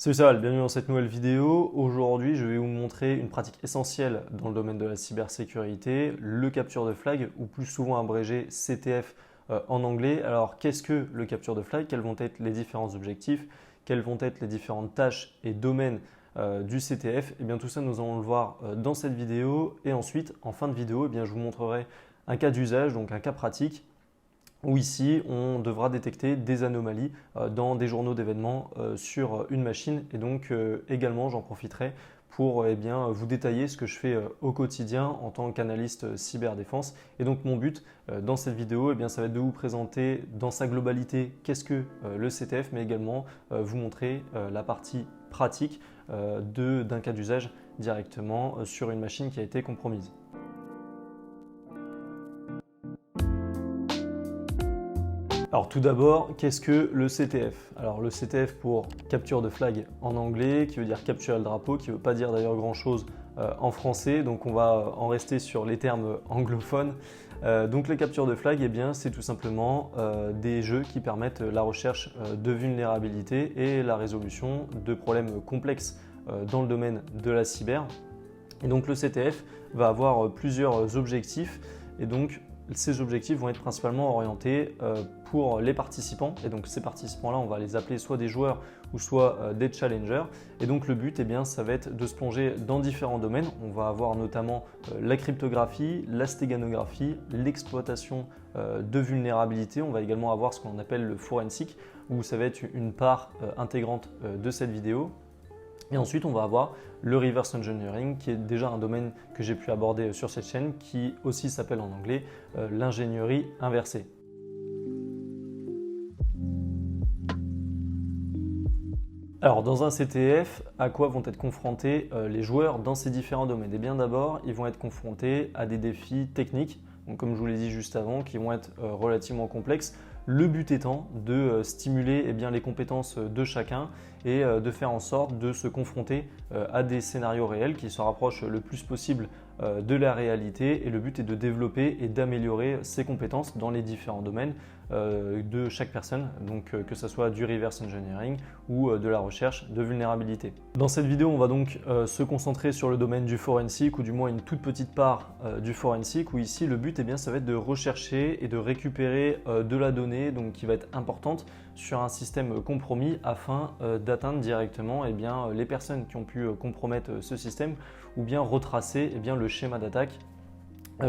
Salut, ça va, bienvenue dans cette nouvelle vidéo. Aujourd'hui, je vais vous montrer une pratique essentielle dans le domaine de la cybersécurité, le capture de flag, ou plus souvent abrégé CTF en anglais. Alors, qu'est-ce que le capture de flag? Quels vont être les différents objectifs? Quelles vont être les différentes tâches et domaines du CTF? Et bien tout ça, nous allons le voir dans cette vidéo. Et ensuite, en fin de vidéo, je vous montrerai un cas d'usage, donc un cas pratique, où ici on devra détecter des anomalies dans des journaux d'événements sur une machine. Et donc également j'en profiterai pour vous détailler ce que je fais au quotidien en tant qu'analyste cyberdéfense. Et donc mon but dans cette vidéo, ça va être de vous présenter dans sa globalité qu'est-ce que le CTF, mais également vous montrer la partie pratique d'un cas d'usage directement sur une machine qui a été compromise. Alors tout d'abord, qu'est-ce que le CTF? Alors le CTF pour capture de flag en anglais, qui veut dire capturer le drapeau, qui ne veut pas dire d'ailleurs grand-chose en français, donc on va en rester sur les termes anglophones. Donc les captures de flag, c'est tout simplement des jeux qui permettent la recherche de vulnérabilités et la résolution de problèmes complexes dans le domaine de la cyber. Et donc le CTF va avoir plusieurs objectifs et donc ces objectifs vont être principalement orientés pour les participants. Et donc ces participants-là, on va les appeler soit des joueurs ou soit des challengers. Et donc le but, ça va être de se plonger dans différents domaines. On va avoir notamment la cryptographie, la stéganographie, l'exploitation de vulnérabilités. On va également avoir ce qu'on appelle le forensic, où ça va être une part intégrante de cette vidéo. Et ensuite, on va avoir le reverse engineering, qui est déjà un domaine que j'ai pu aborder sur cette chaîne, qui aussi s'appelle en anglais l'ingénierie inversée. Alors, dans un CTF, à quoi vont être confrontés les joueurs dans ces différents domaines? Et bien d'abord, ils vont être confrontés à des défis techniques, donc comme je vous l'ai dit juste avant, qui vont être relativement complexes. Le but étant de stimuler les compétences de chacun et de faire en sorte de se confronter à des scénarios réels qui se rapprochent le plus possible de la réalité. Et le but est de développer et d'améliorer ses compétences dans les différents domaines de chaque personne, donc que ce soit du reverse engineering ou de la recherche de vulnérabilité. Dans cette vidéo, on va donc se concentrer sur le domaine du forensic, ou du moins une toute petite part du forensic, où ici le but ça va être de rechercher et de récupérer de la donnée donc, qui va être importante sur un système compromis afin d'atteindre directement les personnes qui ont pu compromettre ce système, ou bien retracer le schéma d'attaque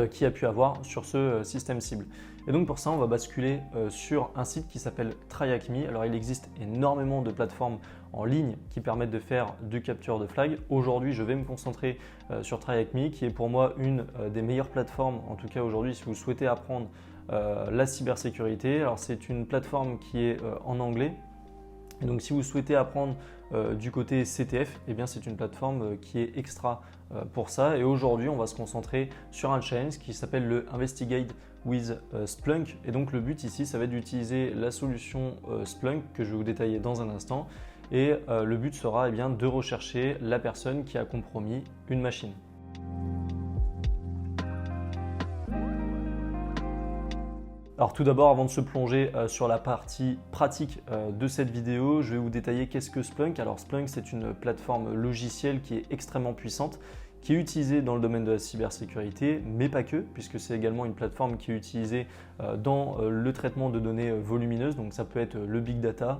qui a pu avoir sur ce système cible. Et donc pour ça, on va basculer sur un site qui s'appelle TryHackMe. Alors il existe énormément de plateformes en ligne qui permettent de faire du capture de flag. Aujourd'hui, je vais me concentrer sur TryHackMe, qui est pour moi une des meilleures plateformes, en tout cas aujourd'hui, si vous souhaitez apprendre la cybersécurité. Alors c'est une plateforme qui est en anglais. Et donc si vous souhaitez apprendre du côté CTF, c'est une plateforme qui est extra pour ça. Et aujourd'hui, on va se concentrer sur un challenge qui s'appelle le Investigate with Splunk. Et donc le but ici, ça va être d'utiliser la solution Splunk que je vais vous détailler dans un instant. Et le but sera de rechercher la personne qui a compromis une machine. Alors tout d'abord, avant de se plonger sur la partie pratique de cette vidéo, je vais vous détailler qu'est-ce que Splunk. Alors Splunk, c'est une plateforme logicielle qui est extrêmement puissante, qui est utilisée dans le domaine de la cybersécurité, mais pas que, puisque c'est également une plateforme qui est utilisée dans le traitement de données volumineuses. Donc ça peut être le big data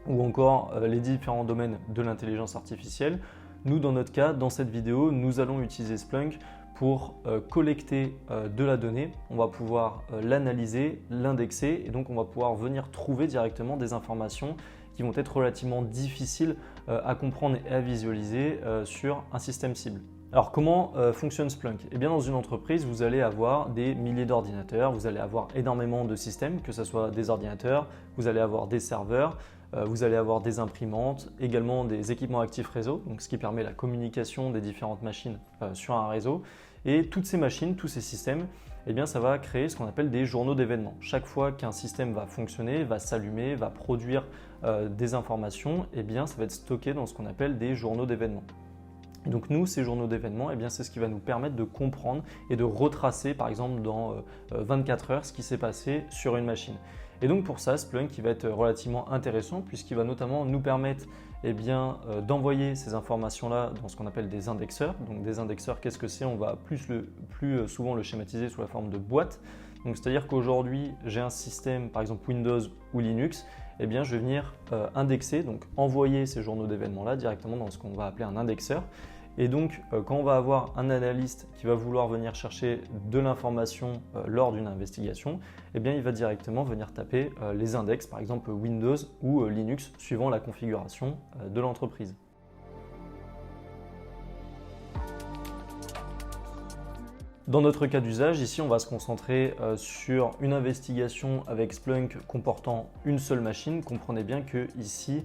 ou encore les différents domaines de l'intelligence artificielle. Nous, dans notre cas, dans cette vidéo, nous allons utiliser Splunk pour collecter de la donnée. On va pouvoir l'analyser, l'indexer, et donc on va pouvoir venir trouver directement des informations qui vont être relativement difficiles à comprendre et à visualiser sur un système cible. Alors comment fonctionne Splunk? Dans une entreprise, vous allez avoir des milliers d'ordinateurs, vous allez avoir énormément de systèmes, que ce soit des ordinateurs, vous allez avoir des serveurs, vous allez avoir des imprimantes, également des équipements actifs réseau, donc ce qui permet la communication des différentes machines sur un réseau. Et toutes ces machines, tous ces systèmes, ça va créer ce qu'on appelle des journaux d'événements. Chaque fois qu'un système va fonctionner, va s'allumer, va produire des informations, ça va être stocké dans ce qu'on appelle des journaux d'événements. Donc nous, ces journaux d'événements, c'est ce qui va nous permettre de comprendre et de retracer, par exemple, dans 24 heures, ce qui s'est passé sur une machine. Et donc pour ça, Splunk va être relativement intéressant puisqu'il va notamment nous permettre eh bien, d'envoyer ces informations-là dans ce qu'on appelle des indexeurs. Donc des indexeurs, qu'est-ce que c'est? On va plus souvent le schématiser sous la forme de boîte. Donc c'est-à-dire qu'aujourd'hui, j'ai un système, par exemple Windows ou Linux, eh bien, je vais venir indexer, donc envoyer ces journaux d'événements-là directement dans ce qu'on va appeler un indexeur. Et donc, quand on va avoir un analyste qui va vouloir venir chercher de l'information lors d'une investigation, eh bien, il va directement venir taper les index, par exemple Windows ou Linux, suivant la configuration de l'entreprise. Dans notre cas d'usage, ici, on va se concentrer sur une investigation avec Splunk comportant une seule machine. Comprenez bien que ici,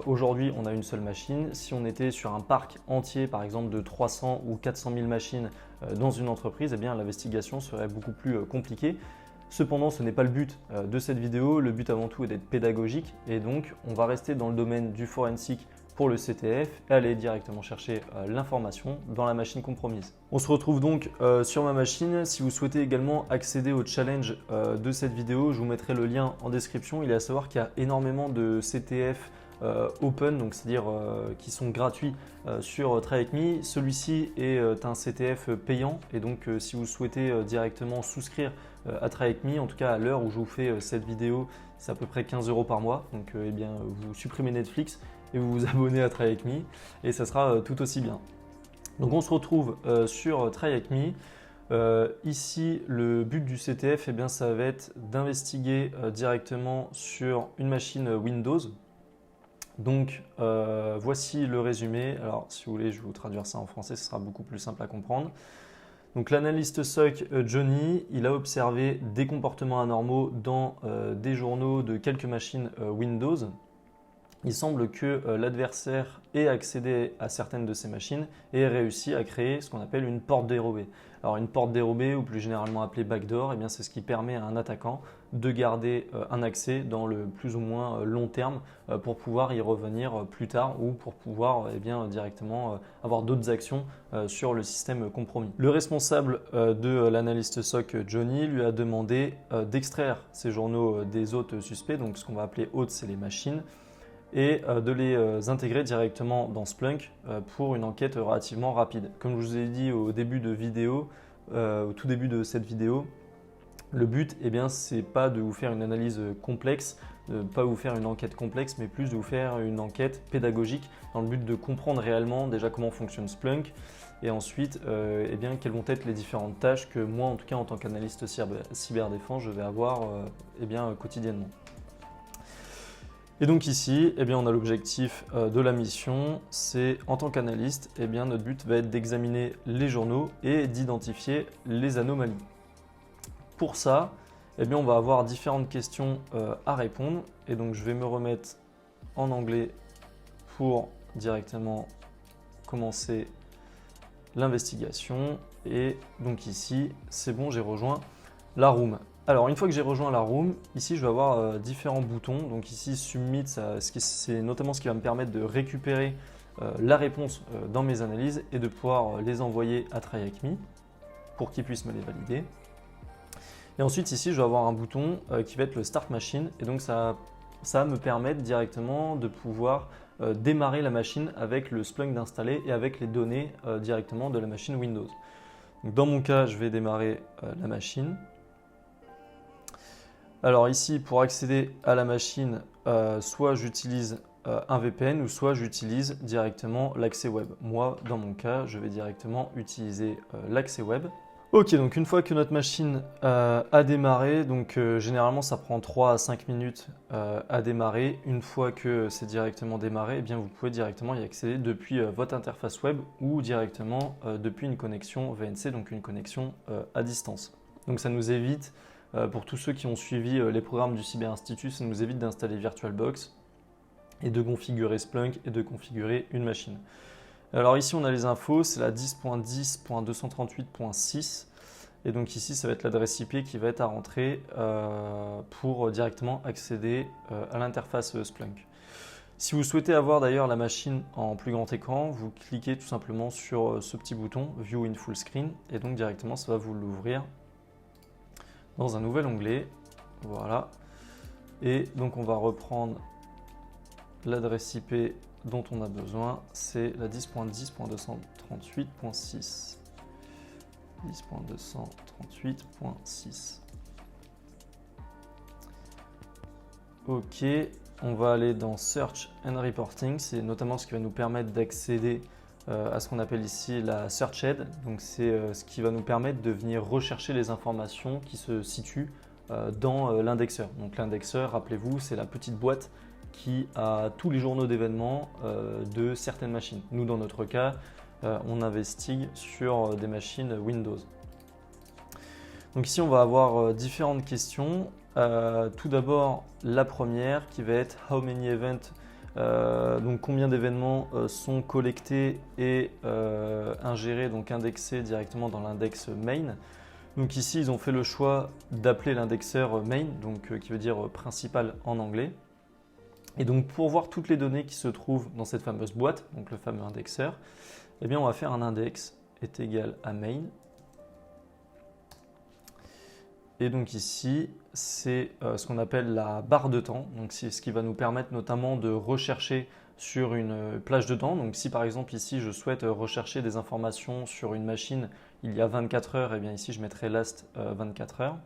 aujourd'hui, on a une seule machine. Si on était sur un parc entier, par exemple de 300 ou 400 000 machines dans une entreprise, eh bien, l'investigation serait beaucoup plus compliquée. Cependant, ce n'est pas le but de cette vidéo. Le but avant tout est d'être pédagogique et donc on va rester dans le domaine du forensic pour le CTF et aller directement chercher l'information dans la machine compromise. On se retrouve donc sur ma machine. Si vous souhaitez également accéder au challenge de cette vidéo, je vous mettrai le lien en description. Il est à savoir qu'il y a énormément de CTF open, donc c'est-à-dire qui sont gratuits sur Try Avec Me. Celui-ci est un CTF payant et donc si vous souhaitez directement souscrire à Try Avec Me, en tout cas à l'heure où je vous fais cette vidéo, c'est à peu près 15 € par mois. Donc eh bien, vous supprimez Netflix et vous vous abonnez à Try Avec Me et ça sera tout aussi bien. Donc on se retrouve sur Try Avec Me. Ici, le but du CTF, eh bien, ça va être d'investiguer directement sur une machine Windows. Donc voici le résumé. Alors si vous voulez, je vais vous traduire ça en français, ce sera beaucoup plus simple à comprendre. Donc l'analyste SOC Johnny, il a observé des comportements anormaux dans des journaux de quelques machines Windows. Il semble que l'adversaire ait accédé à certaines de ces machines et ait réussi à créer ce qu'on appelle une porte dérobée. Alors une porte dérobée, ou plus généralement appelée backdoor, eh bien c'est ce qui permet à un attaquant de garder un accès dans le plus ou moins long terme pour pouvoir y revenir plus tard ou pour pouvoir eh bien, directement avoir d'autres actions sur le système compromis. Le responsable de l'analyste SOC Johnny lui a demandé d'extraire ces journaux des hôtes suspects, donc ce qu'on va appeler hôtes, c'est les machines, et de les intégrer directement dans Splunk pour une enquête relativement rapide. Comme je vous ai dit au début de vidéo, au tout début de cette vidéo, le but, eh bien, c'est pas de vous faire une analyse complexe, de pas vous faire une enquête complexe, mais plus de vous faire une enquête pédagogique dans le but de comprendre réellement déjà comment fonctionne Splunk et ensuite eh bien, quelles vont être les différentes tâches que moi, en tout cas en tant qu'analyste cyberdéfense, je vais avoir eh bien, quotidiennement. Et donc ici, eh bien, on a l'objectif de la mission, c'est en tant qu'analyste, eh bien, notre but va être d'examiner les journaux et d'identifier les anomalies. Pour ça, eh bien, on va avoir différentes questions à répondre et donc je vais me remettre en anglais pour directement commencer l'investigation. Et donc ici, c'est bon, j'ai rejoint la room. Alors, une fois que j'ai rejoint la room, ici, je vais avoir différents boutons. Donc ici, Submit, c'est notamment ce qui va me permettre de récupérer la réponse dans mes analyses et de pouvoir les envoyer à Try Avec Me pour qu'ils puissent me les valider. Et ensuite, ici, je vais avoir un bouton qui va être le Start Machine. Et donc, ça va me permettre directement de pouvoir démarrer la machine avec le Splunk d'installer et avec les données directement de la machine Windows. Donc, dans mon cas, je vais démarrer la machine. Alors ici, pour accéder à la machine, soit j'utilise un VPN ou soit j'utilise directement l'accès web. Moi, dans mon cas, je vais directement utiliser l'accès web. Ok, donc une fois que notre machine a démarré, donc généralement ça prend 3 à 5 minutes à démarrer. Une fois que c'est directement démarré, eh bien, vous pouvez directement y accéder depuis votre interface web ou directement depuis une connexion VNC, donc une connexion à distance. Donc ça nous évite, pour tous ceux qui ont suivi les programmes du Cyber Institute, ça nous évite d'installer VirtualBox et de configurer Splunk et de configurer une machine. Alors ici, on a les infos, c'est la 10.10.238.6 et donc ici, ça va être l'adresse IP qui va être à rentrer pour directement accéder à l'interface Splunk. Si vous souhaitez avoir d'ailleurs la machine en plus grand écran, vous cliquez tout simplement sur ce petit bouton View in Full Screen et donc directement, ça va vous l'ouvrir dans un nouvel onglet. Voilà. Et donc, on va reprendre l'adresse IP dont on a besoin, c'est la 10.10.238.6. 10.238.6. Ok, on va aller dans Search and Reporting. C'est notamment ce qui va nous permettre d'accéder à ce qu'on appelle ici la Search Head. Donc c'est ce qui va nous permettre de venir rechercher les informations qui se situent dans l'indexeur. Donc l'indexeur, rappelez-vous, c'est la petite boîte qui a tous les journaux d'événements de certaines machines. Nous, dans notre cas, on investigue sur des machines Windows. Donc ici, on va avoir différentes questions. Tout d'abord, la première qui va être How many events, donc combien d'événements sont collectés et ingérés, donc indexés directement dans l'index main. Donc ici, ils ont fait le choix d'appeler l'indexeur main, donc qui veut dire principal en anglais. Et donc pour voir toutes les données qui se trouvent dans cette fameuse boîte, donc le fameux indexeur, eh bien on va faire un index est égal à main. Et donc ici, c'est ce qu'on appelle la barre de temps. Donc c'est ce qui va nous permettre notamment de rechercher sur une plage de temps. Donc si par exemple ici, je souhaite rechercher des informations sur une machine il y a 24 heures, et bien ici, je mettrai last 24 heures.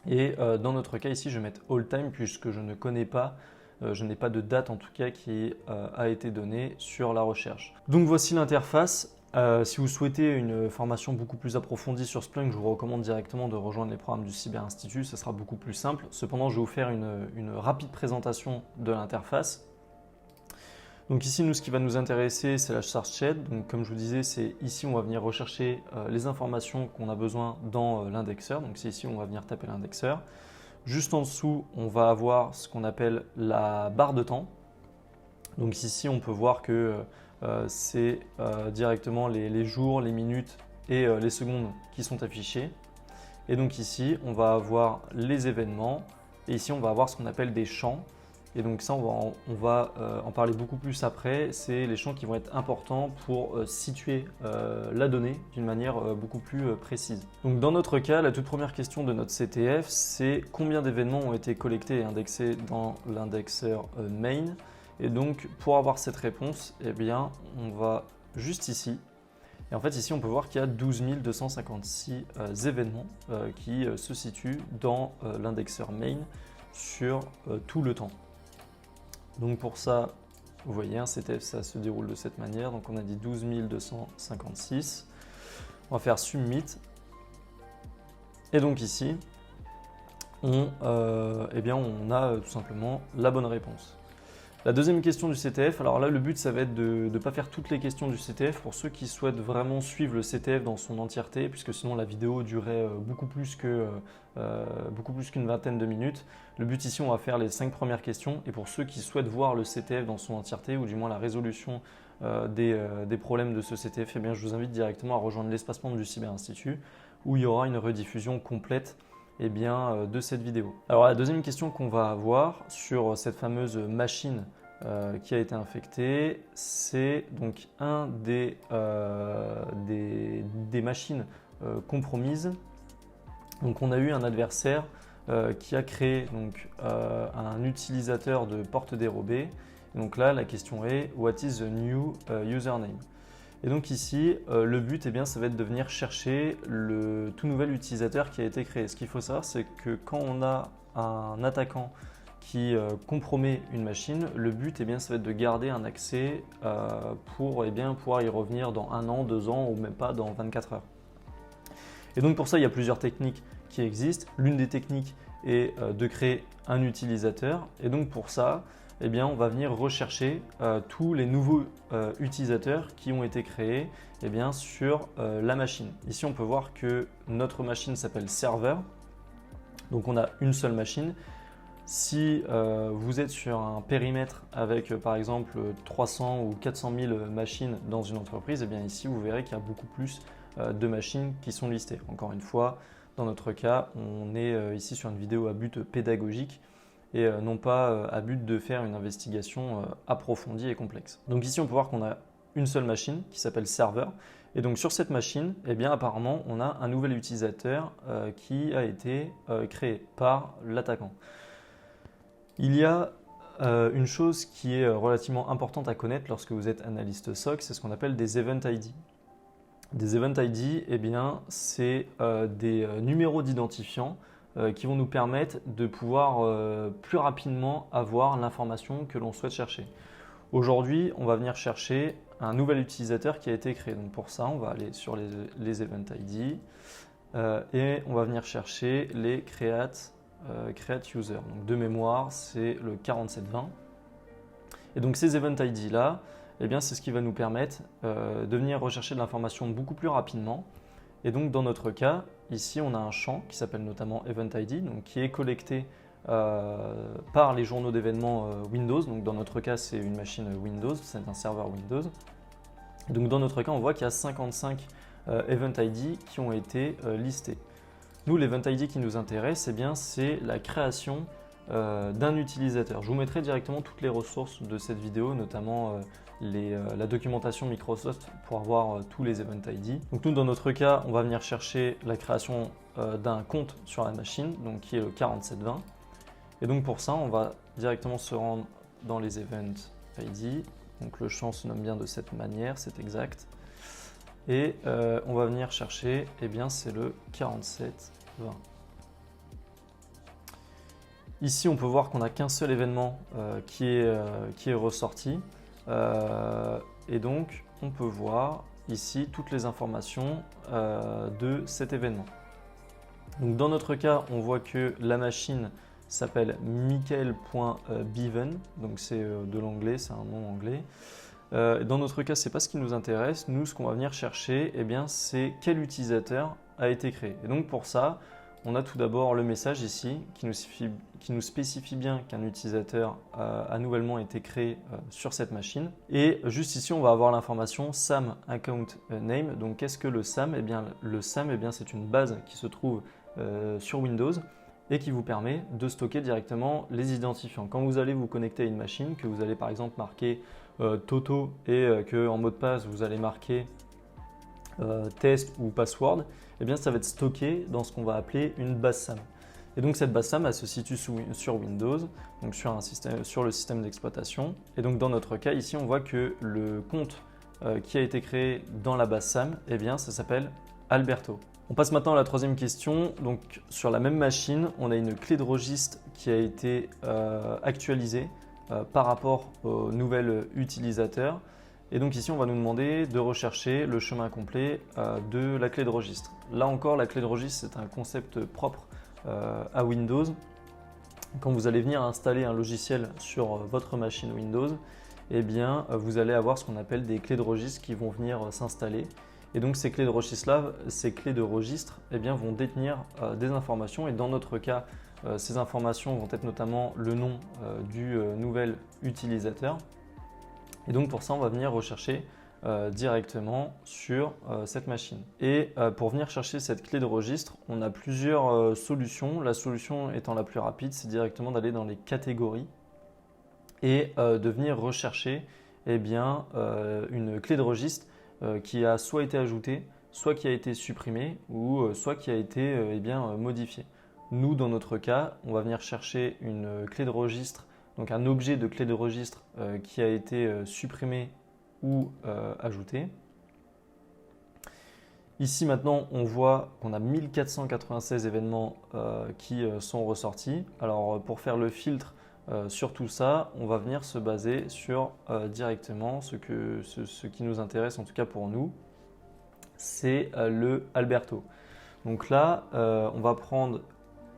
Et dans notre cas ici, je vais mettre all time puisque je ne connais pas, je n'ai pas de date en tout cas qui a été donnée sur la recherche. Donc voici l'interface. Si vous souhaitez une formation beaucoup plus approfondie sur Splunk, je vous recommande directement de rejoindre les programmes du Cyber Institut, ce sera beaucoup plus simple. Cependant, je vais vous faire une rapide présentation de l'interface. Donc ici, nous, ce qui va nous intéresser, c'est la Search Head. Donc comme je vous disais, c'est ici on va venir rechercher les informations qu'on a besoin dans l'indexeur. Donc c'est ici où on va venir taper l'indexeur. Juste en dessous, on va avoir ce qu'on appelle la barre de temps. Donc ici, on peut voir que c'est directement les jours, les minutes et les secondes qui sont affichés. Et donc ici, on va avoir les événements et ici, on va avoir ce qu'on appelle des champs. Et donc ça, on va en parler beaucoup plus après. C'est les champs qui vont être importants pour situer la donnée d'une manière beaucoup plus précise. Donc dans notre cas, la toute première question de notre CTF, c'est combien d'événements ont été collectés et indexés dans l'indexeur main. Et donc, pour avoir cette réponse, eh bien, on va juste ici. Et en fait, ici, on peut voir qu'il y a 12 256 événements qui se situent dans l'indexeur main sur tout le temps. Donc pour ça, vous voyez, un CTF, ça se déroule de cette manière. Donc on a dit 12 256. On va faire submit. Et donc ici, eh bien, on a tout simplement la bonne réponse. La deuxième question du CTF, alors là le but ça va être de ne pas faire toutes les questions du CTF pour ceux qui souhaitent vraiment suivre le CTF dans son entièreté, puisque sinon la vidéo durerait beaucoup plus qu'une vingtaine de minutes. Le but ici on va faire les 5 premières questions, et pour ceux qui souhaitent voir le CTF dans son entièreté, ou du moins la résolution des problèmes de ce CTF, eh bien, je vous invite directement à rejoindre l'espace membre du Cyber Institut, où il y aura une rediffusion complète de cette vidéo. Alors la deuxième question qu'on va avoir sur cette fameuse machine qui a été infectée, c'est donc un des machines compromises. Donc on a eu un adversaire qui a créé donc, un utilisateur de porte dérobée. Donc là la question est what is the new username? Et donc ici, le but, ça va être de venir chercher le tout nouvel utilisateur qui a été créé. Ce qu'il faut savoir, c'est que quand on a un attaquant qui compromet une machine, le but, ça va être de garder un accès pour pouvoir y revenir dans 1 an, 2 ans ou même pas dans 24 heures. Et donc pour ça, il y a plusieurs techniques qui existent. L'une des techniques est de créer un utilisateur. Et donc pour ça, on va venir rechercher tous les nouveaux utilisateurs qui ont été créés sur la machine. Ici, on peut voir que notre machine s'appelle serveur. Donc, on a une seule machine. Si vous êtes sur un périmètre avec par exemple 300 ou 400 000 machines dans une entreprise, ici, vous verrez qu'il y a beaucoup plus de machines qui sont listées. Encore une fois, dans notre cas, on est ici sur une vidéo à but pédagogique et non pas à but de faire une investigation approfondie et complexe. Donc ici, on peut voir qu'on a une seule machine qui s'appelle serveur. Et donc sur cette machine, apparemment, on a un nouvel utilisateur qui a été créé par l'attaquant. Il y a une chose qui est relativement importante à connaître lorsque vous êtes analyste SOC, c'est ce qu'on appelle des Event ID. Des Event ID, eh bien, c'est des numéros d'identifiants qui vont nous permettre de pouvoir plus rapidement avoir l'information que l'on souhaite chercher. Aujourd'hui, on va venir chercher un nouvel utilisateur qui a été créé. Donc pour ça, on va aller sur les Event ID et on va venir chercher les create user. Donc de mémoire, c'est le 4720. Et donc ces Event ID là, eh bien, c'est ce qui va nous permettre de venir rechercher de l'information beaucoup plus rapidement. Et donc dans notre cas, ici on a un champ qui s'appelle notamment Event ID, donc qui est collecté par les journaux d'événements Windows. Donc dans notre cas, c'est une machine Windows, c'est un serveur Windows. Donc dans notre cas, on voit qu'il y a 55 Event ID qui ont été listés. Nous, l'Event ID qui nous intéresse, eh bien, c'est la création d'un utilisateur. Je vous mettrai directement toutes les ressources de cette vidéo, notamment la documentation Microsoft pour avoir tous les Event ID. Donc nous, dans notre cas, on va venir chercher la création d'un compte sur la machine, donc qui est le 4720. Et donc pour ça, on va directement se rendre dans les Event ID. Donc le champ se nomme bien de cette manière, c'est exact. Et on va venir chercher, eh bien, c'est le 4720. Ici, on peut voir qu'on n'a qu'un seul événement qui est ressorti. Et donc, on peut voir ici toutes les informations de cet événement. Donc, dans notre cas, on voit que la machine s'appelle michael.beven. Donc, c'est de l'anglais, c'est un nom anglais. Dans notre cas, ce n'est pas ce qui nous intéresse. Nous, ce qu'on va venir chercher, eh bien, c'est quel utilisateur a été créé. Et donc, pour ça, on a tout d'abord le message ici qui nous spécifie bien qu'un utilisateur a nouvellement été créé sur cette machine. Et juste ici, on va avoir l'information SAM account name. Donc, qu'est-ce que le SAM? Eh bien, le SAM, eh bien, c'est une base qui se trouve sur Windows et qui vous permet de stocker directement les identifiants. Quand vous allez vous connecter à une machine, que vous allez par exemple marquer Toto et qu'en mot de passe, vous allez marquer test ou password, eh bien, ça va être stocké dans ce qu'on va appeler une base SAM. Et donc cette base SAM, elle se situe sur Windows, donc sur le système d'exploitation. Et donc dans notre cas, ici, on voit que le compte qui a été créé dans la base SAM, eh bien, ça s'appelle Alberto. On passe maintenant à la troisième question. Donc sur la même machine, on a une clé de registre qui a été actualisée par rapport au nouvel utilisateur. Et donc ici, on va nous demander de rechercher le chemin complet de la clé de registre. Là encore, la clé de registre, c'est un concept propre à Windows. Quand vous allez venir installer un logiciel sur votre machine Windows, eh bien, vous allez avoir ce qu'on appelle des clés de registre qui vont venir s'installer. Et donc ces clés de registre, eh bien, vont détenir des informations. Et dans notre cas, ces informations vont être notamment le nom du nouvel utilisateur. Et donc pour ça, on va venir rechercher directement sur cette machine. Et pour venir chercher cette clé de registre, on a plusieurs solutions. La solution étant la plus rapide, c'est directement d'aller dans les catégories et de venir rechercher eh bien, une clé de registre qui a soit été ajoutée, soit qui a été supprimée ou soit qui a été eh bien, modifiée. Nous, dans notre cas, on va venir chercher une clé de registre, donc un objet de clé de registre qui a été supprimé ou ajouté. Ici maintenant, on voit qu'on a 1496 événements qui sont ressortis. Alors pour faire le filtre sur tout ça, on va venir se baser sur directement ce qui nous intéresse, en tout cas pour nous, c'est le Alberto. Donc là, on va prendre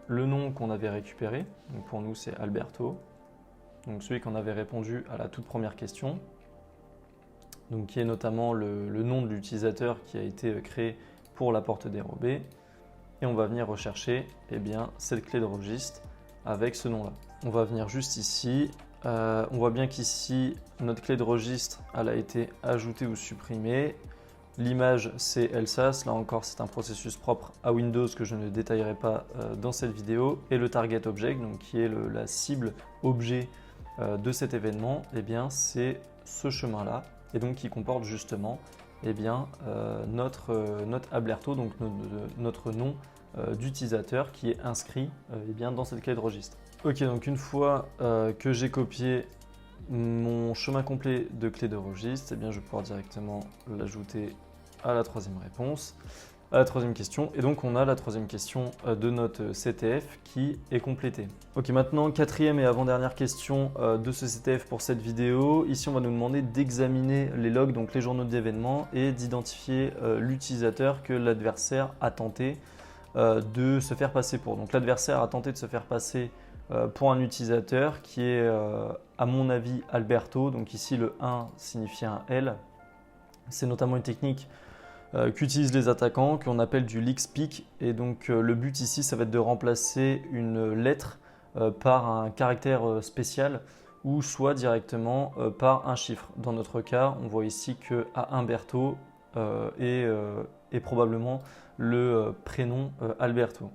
le nom qu'on avait récupéré. Donc pour nous, c'est Alberto. Donc celui qu'on avait répondu à la toute première question, donc qui est notamment le nom de l'utilisateur qui a été créé pour la porte dérobée. Et on va venir rechercher eh bien, cette clé de registre avec ce nom-là. On va venir juste ici. On voit bien qu'ici, notre clé de registre elle a été ajoutée ou supprimée. L'image, c'est Elsas. Là encore, c'est un processus propre à Windows que je ne détaillerai pas dans cette vidéo. Et le target object, donc qui est la cible objet de cet événement, eh bien, c'est ce chemin-là. Et donc qui comporte justement eh bien, notre Alberto, donc notre nom d'utilisateur qui est inscrit eh bien, dans cette clé de registre. Ok, donc une fois que j'ai copié mon chemin complet de clé de registre, eh bien, je vais pouvoir directement l'ajouter à la troisième réponse, à la troisième question. Et donc, on a la troisième question de notre CTF qui est complétée. Ok, maintenant, quatrième et avant-dernière question de ce CTF pour cette vidéo. Ici, on va nous demander d'examiner les logs, donc les journaux d'événements, et d'identifier l'utilisateur que l'adversaire a tenté de se faire passer pour. Donc, l'adversaire a tenté de se faire passer pour un utilisateur qui est, à mon avis, Alberto. Donc ici, le 1 signifie un L. C'est notamment une technique qu'utilisent les attaquants, qu'on appelle du leak speak. Et donc le but ici, ça va être de remplacer une lettre par un caractère spécial ou soit directement par un chiffre. Dans notre cas, on voit ici que Humberto est probablement le prénom Alberto.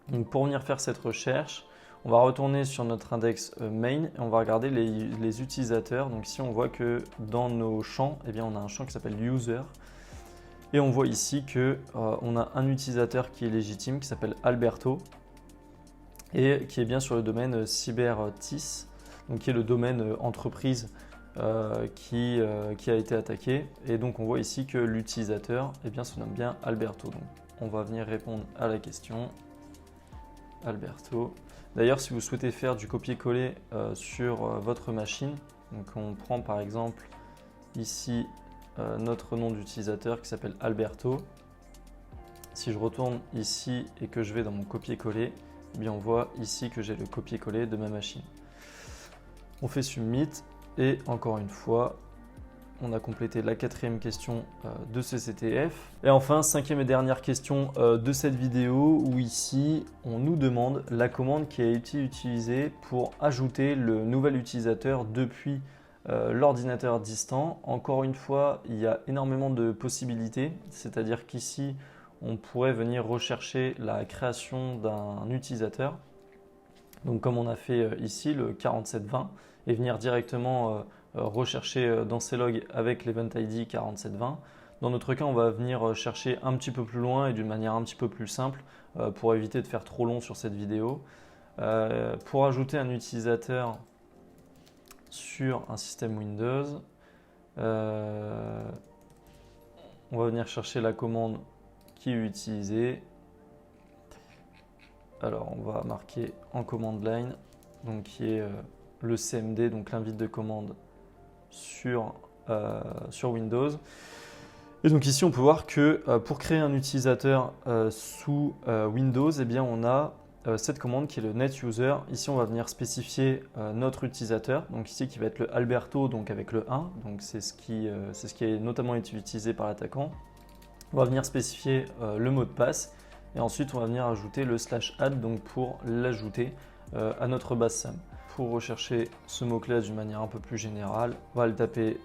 Donc pour venir faire cette recherche, on va retourner sur notre index main et on va regarder les utilisateurs. Donc ici, on voit que dans nos champs, eh bien, on a un champ qui s'appelle user. Et on voit ici qu'on a un utilisateur qui est légitime, qui s'appelle Alberto, et qui est bien sur le domaine CyberTIS, donc qui est le domaine entreprise qui a été attaqué. Et donc on voit ici que l'utilisateur eh bien, se nomme bien Alberto. Donc on va venir répondre à la question Alberto. D'ailleurs, si vous souhaitez faire du copier-coller sur votre machine, donc on prend par exemple ici notre nom d'utilisateur qui s'appelle Alberto. Si je retourne ici et que je vais dans mon copier-coller, eh bien on voit ici que j'ai le copier-coller de ma machine. On fait submit et encore une fois, on a complété la quatrième question de ce CTF. Et enfin, cinquième et dernière question de cette vidéo où ici, on nous demande la commande qui a été utilisée pour ajouter le nouvel utilisateur depuis l'ordinateur distant. Encore une fois, il y a énormément de possibilités, c'est-à-dire qu'ici, on pourrait venir rechercher la création d'un utilisateur. Donc comme on a fait ici, le 4720, et venir directement rechercher dans ces logs avec l'event ID 4720. Dans notre cas, on va venir chercher un petit peu plus loin et d'une manière un petit peu plus simple pour éviter de faire trop long sur cette vidéo. Pour ajouter un utilisateur sur un système Windows, on va venir chercher la commande qui est utilisée. Alors, on va marquer en command line, donc qui est le CMD, donc l'invite de commande sur Windows. Et donc ici, on peut voir que pour créer un utilisateur sous Windows, eh bien, on a cette commande qui est le net user. Ici, on va venir spécifier notre utilisateur, donc ici qui va être le Alberto, donc avec le 1, donc c'est ce qui a notamment été utilisé par l'attaquant. On va venir spécifier le mot de passe et ensuite on va venir ajouter le /add donc pour l'ajouter à notre base SAM. Pour rechercher ce mot-clé d'une manière un peu plus générale, on va le taper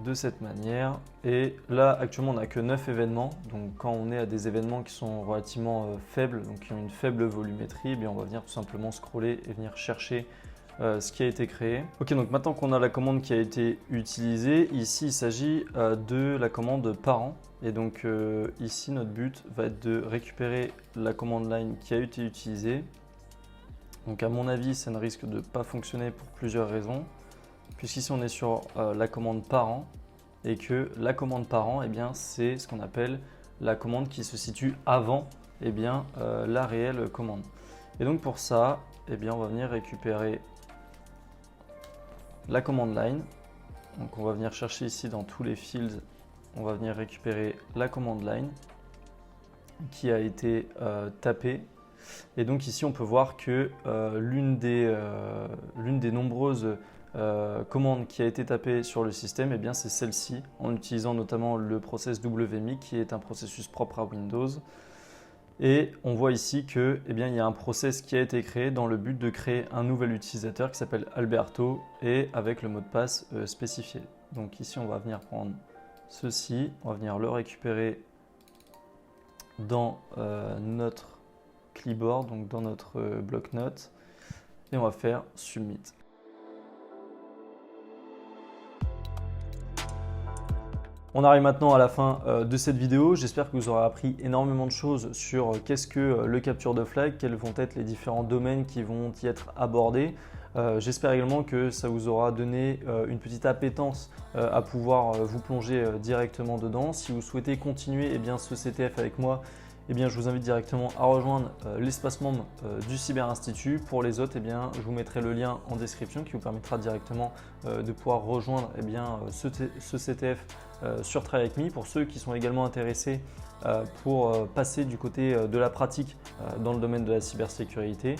de cette manière. Et là, actuellement, on n'a que 9 événements. Donc, quand on est à des événements qui sont relativement faibles, donc qui ont une faible volumétrie, eh bien, on va venir tout simplement scroller et venir chercher ce qui a été créé. Ok, donc maintenant qu'on a la commande qui a été utilisée, ici, il s'agit de la commande parent. Et donc, ici, notre but va être de récupérer la commande line qui a été utilisée. Donc à mon avis, ça ne risque de pas fonctionner pour plusieurs raisons. Puisqu'ici on est sur la commande parent et que la commande parent, eh bien, c'est ce qu'on appelle la commande qui se situe avant eh bien, la réelle commande. Et donc pour ça, eh bien, on va venir récupérer la commande line. Donc on va venir chercher ici dans tous les fields, on va venir récupérer la commande line qui a été tapée. Et donc ici, on peut voir que l'une des nombreuses commandes qui a été tapée sur le système, eh bien, c'est celle-ci, en utilisant notamment le process WMI, qui est un processus propre à Windows. Et on voit ici que, eh bien, il y a un process qui a été créé dans le but de créer un nouvel utilisateur qui s'appelle Alberto et avec le mot de passe spécifié. Donc ici, on va venir prendre ceci, on va venir le récupérer dans notre clipboard, donc dans notre bloc-notes, et on va faire submit. On arrive maintenant à la fin de cette vidéo. J'espère que vous aurez appris énormément de choses sur qu'est-ce que le capture de flag, quels vont être les différents domaines qui vont y être abordés. J'espère également que ça vous aura donné une petite appétence à pouvoir vous plonger directement dedans. Si vous souhaitez continuer ce CTF avec moi, je vous invite directement à rejoindre l'espace membre du Cyber Institut. Pour les autres, je vous mettrai le lien en description qui vous permettra directement de pouvoir rejoindre ce CTF sur Try Avec Me. Pour ceux qui sont également intéressés pour passer du côté de la pratique dans le domaine de la cybersécurité,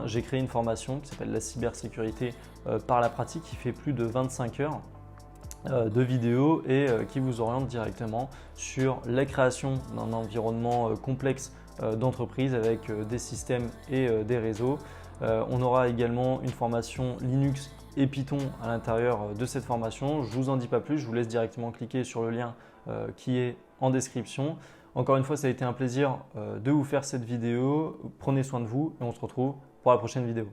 j'ai créé une formation qui s'appelle la cybersécurité par la pratique qui fait plus de 25 heures de vidéos et qui vous oriente directement sur la création d'un environnement complexe d'entreprise avec des systèmes et des réseaux. On aura également une formation Linux et Python à l'intérieur de cette formation. Je ne vous en dis pas plus, je vous laisse directement cliquer sur le lien qui est en description. Encore une fois, ça a été un plaisir de vous faire cette vidéo. Prenez soin de vous et on se retrouve pour la prochaine vidéo.